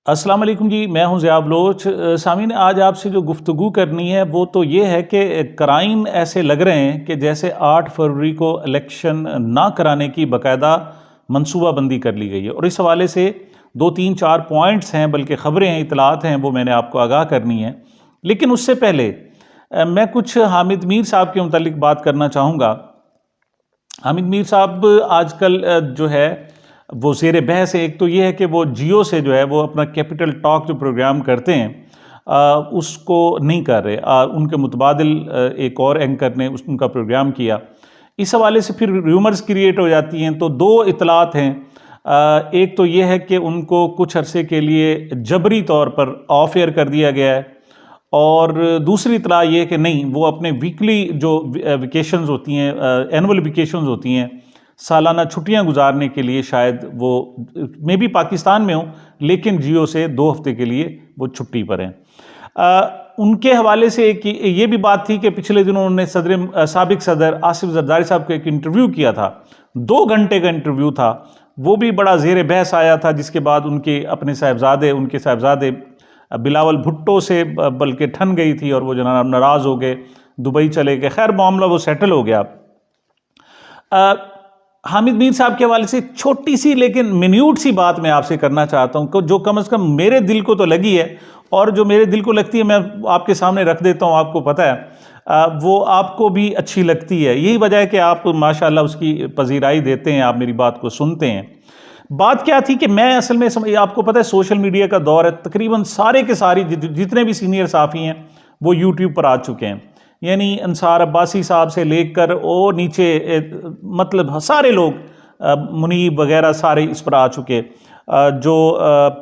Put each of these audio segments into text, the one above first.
अस्सलाम वालेकुम जी, मैं हूं ज़िया बलोच। सामीन, आज आपसे जो गुफ्तगू करनी है वो तो ये है कि क्राइन ऐसे लग रहे हैं कि जैसे 8 फरवरी को इलेक्शन ना कराने की बाकायदा मनसूबाबंदी कर ली गई है। और इस हवाले से 2-3-4 पॉइंट्स हैं, बल्कि ख़बरें हैं, इतलात हैं, वो मैंने आपको आगाह करनी है। लेकिन उससे पहले मैं कुछ हामिद मीर साहब के मुतालिक बात करना चाहूँगा। हामिद मीर साहब आजकल जो है वो ज़ेर बहस है। एक तो ये है कि वो जियो से जो है वो अपना कैपिटल टॉक जो प्रोग्राम करते हैं उसको नहीं कर रहे। उनके मुतबादिल एक और एंकर ने उनका प्रोग्राम किया। इस हवाले से फिर र्यूमर्स क्रिएट हो जाती हैं। तो दो इतलात हैं। एक तो ये है कि उनको कुछ अरसे के लिए जबरी तौर पर ऑफ एयर कर दिया गया है, और दूसरी इतला ये है कि नहीं, वो अपने वीकली जो वेकेशंस होती हैं, एनुअल वेकेशंस होती हैं, सालाना छुट्टियां गुजारने के लिए शायद वो मैं भी पाकिस्तान में हूँ, लेकिन जियो से 2 हफ्ते के लिए वो छुट्टी पर हैं। उनके हवाले से एक ये भी बात थी कि पिछले दिनों उन्होंने साबिक सदर आसिफ जरदारी साहब को एक इंटरव्यू किया था। 2 घंटे का इंटरव्यू था, वो भी बड़ा ज़ेर बहस आया था। जिसके बाद उनके साहबजादे बिलावल भुट्टो से बल्कि ठन गई थी और वो जनाब नाराज़ हो गए, दुबई चले गए। खैर, मामला वो सेटल हो गया। हामिद मीर साहब के हवाले से छोटी सी लेकिन मिन्यूट सी बात मैं आपसे करना चाहता हूँ, जो कम से कम मेरे दिल को तो लगी है, और जो मेरे दिल को लगती है मैं आपके सामने रख देता हूँ। आपको पता है वो आपको भी अच्छी लगती है। यही वजह है कि आप माशाल्लाह उसकी पजीराई देते हैं, आप मेरी बात को सुनते हैं। बात क्या थी कि मैं असल में आपको पता है सोशल मीडिया का दौर है, तकरीबन सारे के सारे जितने भी सीनियर साफ़ी हैं वो यूट्यूब पर आ चुके हैं। यानी अंसार अब्बासी साहब से लेकर और नीचे मतलब सारे लोग, मुनीब वगैरह सारे इस पर आ चुके। जो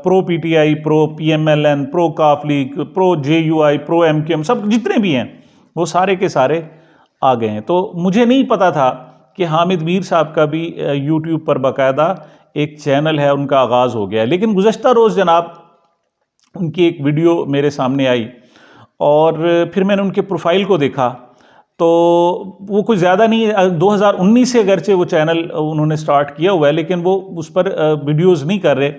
pro PTI, pro PMLN, pro काफ League, pro JUI, pro MQM, सब जितने भी हैं वो सारे के सारे आ गए हैं। तो मुझे नहीं पता था कि हामिद मीर साहब का भी यूट्यूब पर बाकायदा एक चैनल है, उनका आगाज़ हो गया है। लेकिन गुज़श्ता रोज़ जनाब उनकी एक वीडियो मेरे सामने आई और फिर मैंने उनके प्रोफाइल को देखा, तो वो कुछ ज़्यादा नहीं है, 2019 से अगरचे वो चैनल उन्होंने स्टार्ट किया हुआ है, लेकिन वो उस पर वीडियोज़ नहीं कर रहे।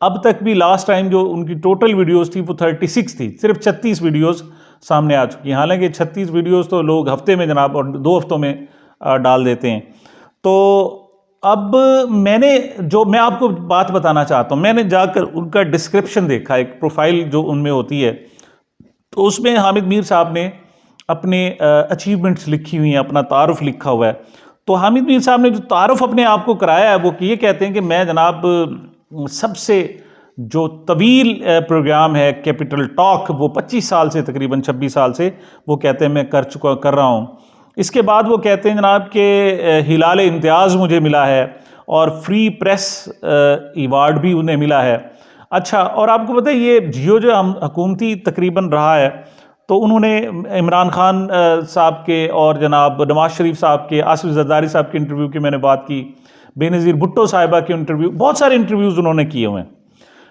अब तक भी लास्ट टाइम जो उनकी टोटल वीडियोज़ थी वो 36 थी, सिर्फ 36 वीडियोज़ सामने आ चुकी हैं। हालांकि 36 वीडियोज़ तो लोग हफ्ते में जनाब और 2 हफ्तों में डाल देते हैं। तो अब मैं आपको बात बताना चाहता हूँ, मैंने जाकर उनका डिस्क्रिप्शन देखा, एक प्रोफाइल जो उनमें होती है, तो उसमें हामिद मीर साहब ने अपने अचीवमेंट्स लिखी हुई हैं, अपना तारुफ लिखा हुआ है। तो हामिद मीर साहब ने जो तारुफ अपने आप को कराया है वो ये कहते हैं कि मैं जनाब सबसे जो तवील प्रोग्राम है कैपिटल टॉक, वो 25 साल से, तकरीबन 26 साल से वो कहते हैं मैं कर रहा हूँ। इसके बाद वो कहते हैं जनाब के हिलाल इम्तियाज़ मुझे मिला है और फ्री प्रेस अवार्ड भी उन्हें मिला है। अच्छा, और आपको पता है ये जियो जो हम हुकूमती तकरीबन रहा है, तो उन्होंने इमरान खान साहब के और जनाब नवाज शरीफ साहब के, आसिफ जरदारी साहब के इंटरव्यू की मैंने बात की, बेनज़ीर भुट्टो साहिबा के इंटरव्यू, बहुत सारे इंटरव्यूज़ उन्होंने किए हुए हैं।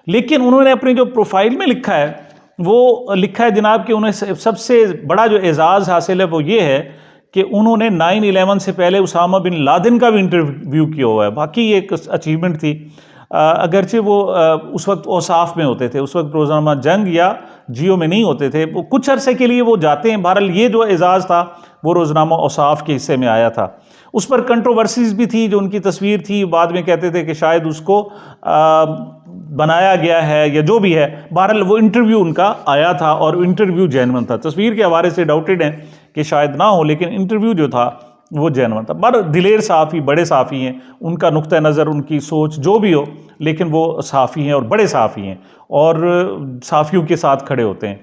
लेकिन उन्होंने अपनी जो प्रोफाइल में लिखा है वो लिखा है जनाब कि उन्हें सबसे बड़ा जो एजाज़ हासिल है वो ये है कि उन्होंने 9/11 से पहले उसामा बिन लादेन का भी इंटरव्यू किया हुआ है। बाकी एक अचीवमेंट थी। अगरचे वो उस वक्त औसाफ में होते थे, उस वक्त रोज़ाना जंग या जियो में नहीं होते थे, वो कुछ अरसे के लिए वो जाते हैं। बहरहाल ये जो एजाज़ था वो रोज़नामा औसाफ के हिस्से में आया था। उस पर कंट्रोवर्सीज भी थी। जो उनकी तस्वीर थी बाद में कहते थे कि शायद उसको बनाया गया है या जो भी है, बहरहाल वो इंटरव्यू उनका आया था और इंटरव्यू जेन्युइन था। तस्वीर के हवाले से डाउटेड हैं कि शायद ना हो, लेकिन इंटरव्यू जो था वो जेन्युइन था। पर दिलेर साफ़ी, बड़े साफ़ी हैं, उनका नुक्ता नज़र, उनकी सोच जो भी हो, लेकिन वो साफ़ी हैं और बड़े साफ़ी हैं और साफ़ियों के साथ खड़े होते हैं।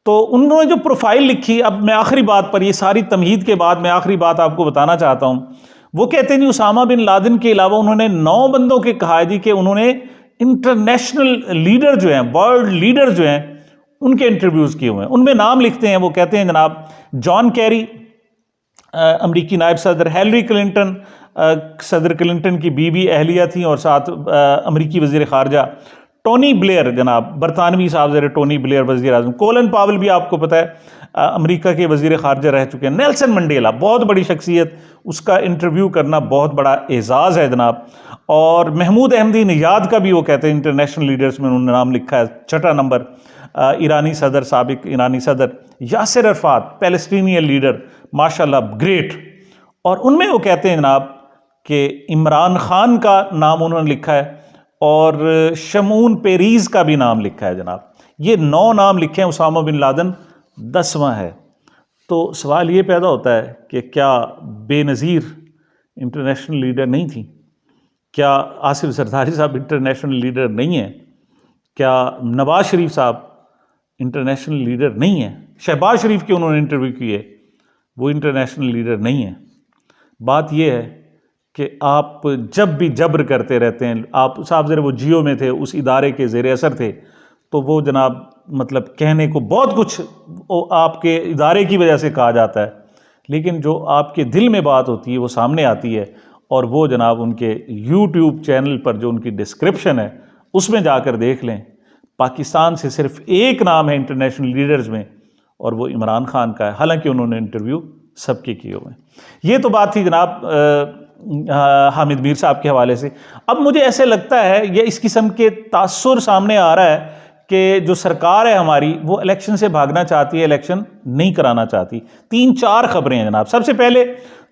तो उन्होंने जो प्रोफाइल लिखी, अब मैं आखिरी बात पर, ये सारी तमहीद के बाद मैं आखिरी बात आपको बताना चाहता हूँ। वो कहते हैं उसामा बिन लादेन के अलावा उन्होंने 9 बंदों के कहा है जी कि उन्होंने इंटरनेशनल लीडर जो हैं, वर्ल्ड लीडर जो हैं, उनके इंटरव्यूज़ किए हुए हैं। उनमें नाम लिखते हैं, वो कहते हैं जनाब जॉन कैरी अमरीकी नायब सदर, हिलरी क्लिंटन सदर क्लिंटन की बीवी अहलिया थी और साथ अमरीकी वज़ीर ख़ारजा, टोनी ब्लेयर जनाब बरतानवी साहब ज़रा टोनी ब्लेयर वज़ीर आज़म, कोलन पावल भी आपको पता है अमेरिका के वज़ीर ख़ारजा रह चुके हैं, नेल्सन मंडेला बहुत बड़ी शख्सियत, उसका इंटरव्यू करना बहुत बड़ा एजाज़ है जनाब। और महमूद अहमदी नियाद का भी वो कहते हैं इंटरनेशनल लीडर्स में उन्होंने नाम लिखा है, 6ठा नंबर। ईरानी सदर, साबिक ईरानी सदर यासिर अरफात, पैलेस्टीनियन लीडर, माशाल्लाह ग्रेट। और उनमें वो कहते हैं जनाब कि इमरान खान का नाम उन्होंने लिखा है और शमून पेरीज का भी नाम लिखा है जनाब। ये 9 नाम लिखे हैं, उसामा बिन लादेन 10वां है। तो सवाल ये पैदा होता है कि क्या बेनज़ीर इंटरनेशनल लीडर नहीं थी? क्या आसिफ जरदारी साहब इंटरनेशनल लीडर नहीं है? क्या नवाज शरीफ साहब इंटरनेशनल लीडर नहीं है? शहबाज शरीफ के उन्होंने इंटरव्यू किए, वो इंटरनेशनल लीडर नहीं है। बात यह है कि आप जब भी जबर करते रहते हैं, आप साहब ज़रा वो जियो में थे, उस इदारे के ज़ेर असर थे, तो वो जनाब मतलब कहने को बहुत कुछ आपके इदारे की वजह से कहा जाता है, लेकिन जो आपके दिल में बात होती है वो सामने आती है। और वो जनाब उनके यूट्यूब चैनल पर जो उनकी डिस्क्रिप्शन है उसमें जाकर देख लें। पाकिस्तान से सिर्फ एक नाम है इंटरनेशनल लीडर्स में और वो इमरान खान का है, हालांकि उन्होंने इंटरव्यू सबके किए हुए हैं। ये तो बात थी जनाब हामिद मीर साहब के हवाले से। अब मुझे ऐसे लगता है, ये इस किस्म के तासुर सामने आ रहा है कि जो सरकार है हमारी वो इलेक्शन से भागना चाहती है, इलेक्शन नहीं कराना चाहती। 3-4 खबरें हैं जनाब। सबसे पहले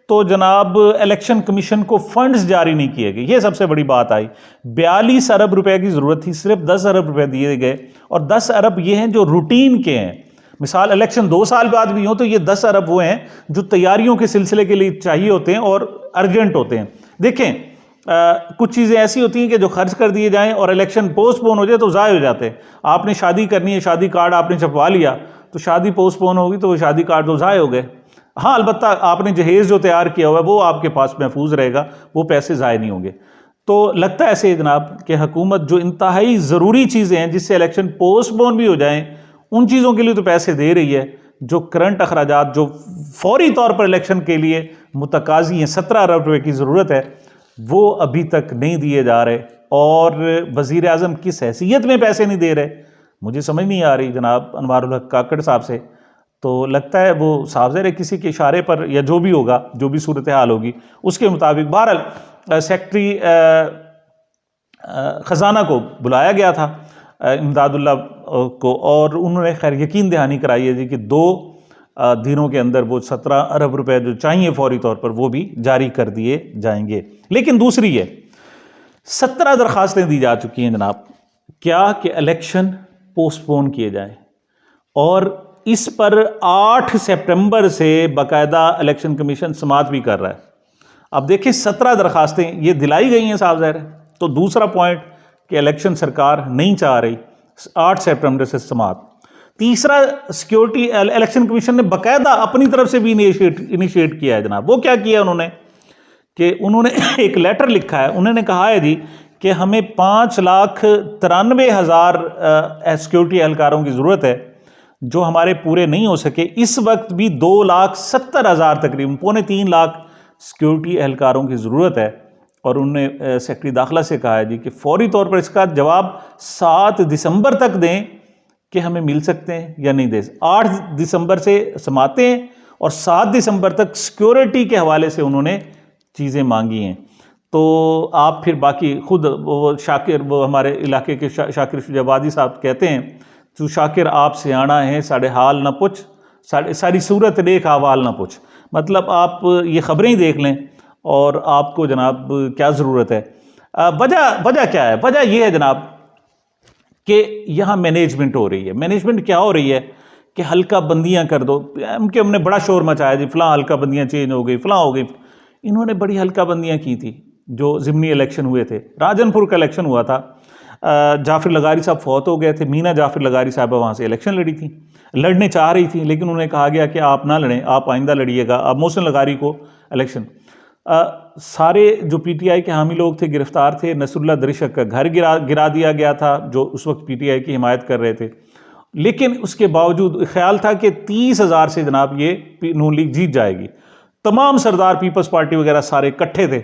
तो जनाब इलेक्शन कमीशन को फंड्स जारी नहीं किए गए, ये सबसे बड़ी बात आई। 42 अरब रुपए की ज़रूरत थी, सिर्फ 10 अरब रुपए दिए गए। और 10 अरब ये हैं जो रूटीन के हैं, मिसाल इलेक्शन 2 साल बाद भी हो तो ये 10 अरब वो हैं जो तैयारियों के सिलसिले के लिए चाहिए होते हैं और अर्जेंट होते हैं। देखें कुछ चीज़ें ऐसी होती हैं कि जो खर्च कर दिए जाएं और इलेक्शन पोस्टपोन हो जाए तो ज़ाय हो जाते हैं। आपने शादी करनी है, शादी कार्ड आपने छपवा लिया, तो शादी पोस्टपोन होगी तो वो शादी कार्ड तो ज़ाय हो गए। हाँ, अलबत्ता आपने जहेज़ जो तैयार किया हुआ है वो आपके पास महफूज रहेगा, वो पैसे ज़ाय नहीं होंगे। तो लगता है ऐसे जनाब कि हुकूमत जो इंतहाई ज़रूरी चीज़ें हैं जिससे इलेक्शन पोस्टपोन भी हो जाएं, उन चीज़ों के लिए तो पैसे दे रही है। जो करंट अखराजात जो फौरी तौर पर इलेक्शन के लिए मुतकाज़ी हैं, 17 अरब रुपये की ज़रूरत है, वो अभी तक नहीं दिए जा रहे। और वज़ीर आज़म किस हैसियत में पैसे नहीं दे रहे, मुझे समझ नहीं आ रही जनाब अनवारुल हक काकड़ साहब से। तो लगता है वो साफ ज़ाहिर है किसी के इशारे पर या जो भी होगा, जो भी सूरत हाल होगी उसके मुताबिक। बहरहाल सेक्रेटरी ख़जाना को बुलाया गया था इमदादुल्लाह को, और उन्होंने खैर यकीन दहानी कराई है जी कि 2 दिनों के अंदर वो 17 अरब रुपए जो चाहिए फौरी तौर पर वो भी जारी कर दिए जाएंगे। लेकिन दूसरी है, 17 दरख्वास्तें दी जा चुकी हैं जनाब, क्या कि इलेक्शन पोस्टपोन किए जाए, और इस पर 8 सितंबर से बाकायदा इलेक्शन कमीशन समाअत भी कर रहा है। अब देखिए 17 दरख्वास्तें ये दिलाई गई हैं साहब ज़ाहिर है। तो दूसरा पॉइंट कि इलेक्शन सरकार नहीं चाह रही, 8 सितंबर से समाअत। तीसरा, सिक्योरिटी इलेक्शन कमीशन ने बाकायदा अपनी तरफ से भी इनिशिएट किया है जनाब। वो क्या किया उन्होंने कि उन्होंने एक लेटर लिखा है, उन्होंने कहा है जी कि हमें 5,93,000 सिक्योरिटी एहलकारों की ज़रूरत है जो हमारे पूरे नहीं हो सके। इस वक्त भी 2,70,000 तकरीबन 2.25 लाख सिक्योरिटी एहलकारों की ज़रूरत है। और उन्होंने सेक्रेटरी दाखिला से कहा है जी कि फौरी तौर पर इसका जवाब 7 दिसंबर तक दें कि हमें मिल सकते हैं या नहीं दे। 8 दिसंबर से समाते हैं और 7 दिसंबर तक सिक्योरिटी के हवाले से उन्होंने चीज़ें मांगी हैं। तो आप फिर बाकी खुद वो शाकिर, वो हमारे इलाके के शाकिर शुजाबादी साहब कहते हैं, तू शाकिर आप सियाना है, साढ़े हाल ना पूछ, सारी सूरत देख अहवाल ना पूछ। मतलब आप ये ख़बरें ही देख लें और आपको जनाब क्या ज़रूरत है। वजह क्या है? वजह यह है जनाब कि यहाँ मैनेजमेंट हो रही है। मैनेजमेंट क्या हो रही है कि हल्का बंदियाँ कर दो। हमने बड़ा शोर मचाया जी, फ़लाँ हल्का बंदियाँ चेंज हो गई, फ़लाँ हो गई। इन्होंने बड़ी हल्का बंदियाँ की थी जो ज़िमनी इलेक्शन हुए थे। राजनपुर का इलेक्शन हुआ था, जाफिर लगारी साहब फौत हो गए थे, मीना जाफिर लगारी साहब वहाँ से इलेक्शन लड़ी थी, लड़ने चाह रही थी, लेकिन उन्हें कहा गया कि आप ना लड़ें, आप आइंदा लड़िएगा। अब मोहसिन लगारी को इलेक्शन, सारे जो पीटीआई के हामी लोग थे गिरफ्तार थे। नसरुल्लाह दरिशक का घर गिरा दिया गया था जो उस वक्त पीटीआई की हिमायत कर रहे थे। लेकिन उसके बावजूद ख्याल था कि 30,000 से जनाब ये नून लीग जीत जाएगी। तमाम सरदार पीपल्स पार्टी वगैरह सारे इकट्ठे थे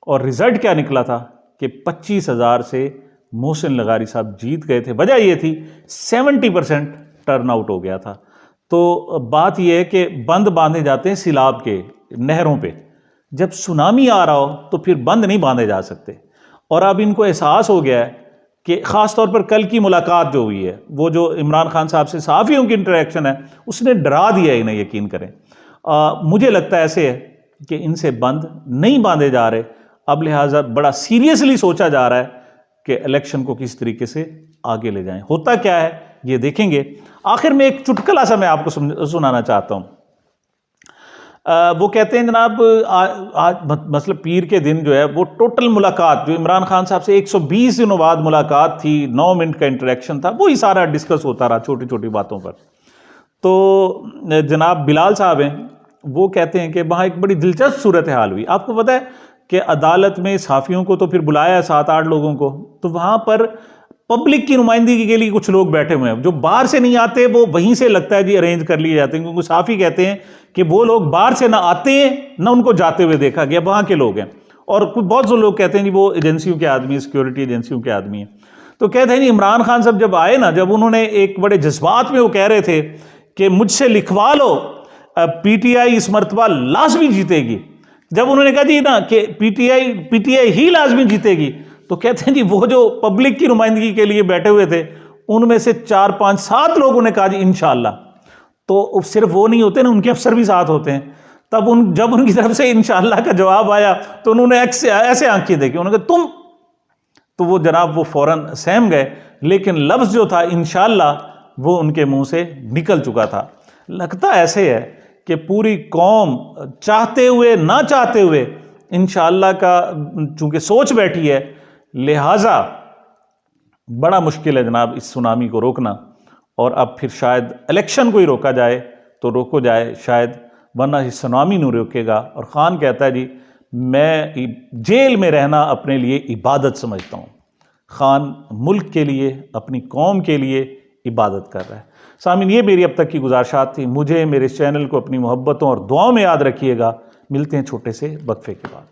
और रिजल्ट क्या निकला था कि 25,000 से मोहसिन लगारी साहब जीत गए थे। वजह यह थी 70% टर्नआउट हो गया था। तो बात यह है कि बंद बांधे जाते हैं सिलाब के नहरों पे। जब सुनामी आ रहा हो तो फिर बंद नहीं बांधे जा सकते। और अब इनको एहसास हो गया है कि ख़ास तौर पर कल की मुलाकात जो हुई है, वो जो इमरान खान साहब से सहाफ़ियों की इंटरेक्शन है, उसने डरा दिया इन्हें, यकीन करें। मुझे लगता है ऐसे है कि इनसे बंद नहीं बांधे जा रहे, अब लिहाजा बड़ा सीरियसली सोचा जा रहा है कि इलेक्शन को किस तरीके से आगे ले जाएं। होता क्या है ये देखेंगे। आखिर में एक चुटकुला सा मैं आपको सुनाना चाहता हूँ। वो कहते हैं जनाब, आज मतलब पीर के दिन जो है वो टोटल मुलाकात जो इमरान खान साहब से 120 दिनों बाद मुलाकात थी, 9 मिनट का इंटरेक्शन था, वही सारा डिस्कस होता रहा छोटी छोटी बातों पर। तो जनाब बिलाल साहब हैं, वो कहते हैं कि वहाँ एक बड़ी दिलचस्प सूरत हाल हुई। आपको पता है कि अदालत में सहाफ़ियों को तो फिर बुलाया 7-8 लोगों को, तो वहाँ पर पब्लिक की नुमाइंदगी के लिए कुछ लोग बैठे हुए हैं जो बाहर से नहीं आते, वो वहीं से लगता है जी अरेंज कर लिए जाते हैं, क्योंकि सहाफ़ी कहते हैं कि वो लोग बाहर से ना आते हैं ना उनको जाते हुए देखा गया, वहाँ के लोग हैं। और कुछ बहुत से लोग कहते हैं जी वो एजेंसियों के आदमी, सिक्योरिटी एजेंसियों के आदमी हैं। तो कहते हैं जी इमरान खान साहब जब आए ना, जब उन्होंने एक बड़े जज्बात में वो कह रहे थे कि मुझसे लिखवा लो, पीटीआई इस मरतबा लाजमी जीतेगी, जब उन्होंने कहा जी ना कि पीटीआई ही लाजमी जीतेगी, तो कहते हैं जी वो जो पब्लिक की नुमाइंदगी के लिए बैठे हुए थे उनमें से 4-5-7 लोगों ने कहा जी इंशाअल्लाह। तो सिर्फ वो नहीं होते ना, उनके अफसर भी साथ होते हैं। तब जब उनकी तरफ से इंशाअल्लाह का जवाब आया तो उन्होंने ऐसे आंखें देखी, उन्होंने कहा तुम, तो वो जनाब वो फौरन सहम गए, लेकिन लफ्ज़ जो था इंशाअल्लाह वो उनके मुंह से निकल चुका था। लगता ऐसे है कि पूरी कौम चाहते हुए ना चाहते हुए इंशाअल्लाह का चूंकि सोच बैठी है, लिहाजा बड़ा मुश्किल है जनाब इस सुनामी को रोकना। और अब फिर शायद इलेक्शन को ही रोका जाए तो रोको जाए शायद, वरना इस सुनामी नहीं रोकेगा। और ख़ान कहता है जी मैं जेल में रहना अपने लिए इबादत समझता हूँ। ख़ान मुल्क के लिए, अपनी कौम के लिए इबादत कर रहा है। सामीन, ये मेरी अब तक की गुजारिशात थी। मुझे, मेरे चैनल को अपनी मोहब्बतों और दुआओं में याद रखिएगा। मिलते हैं छोटे से वक्फे के बाद।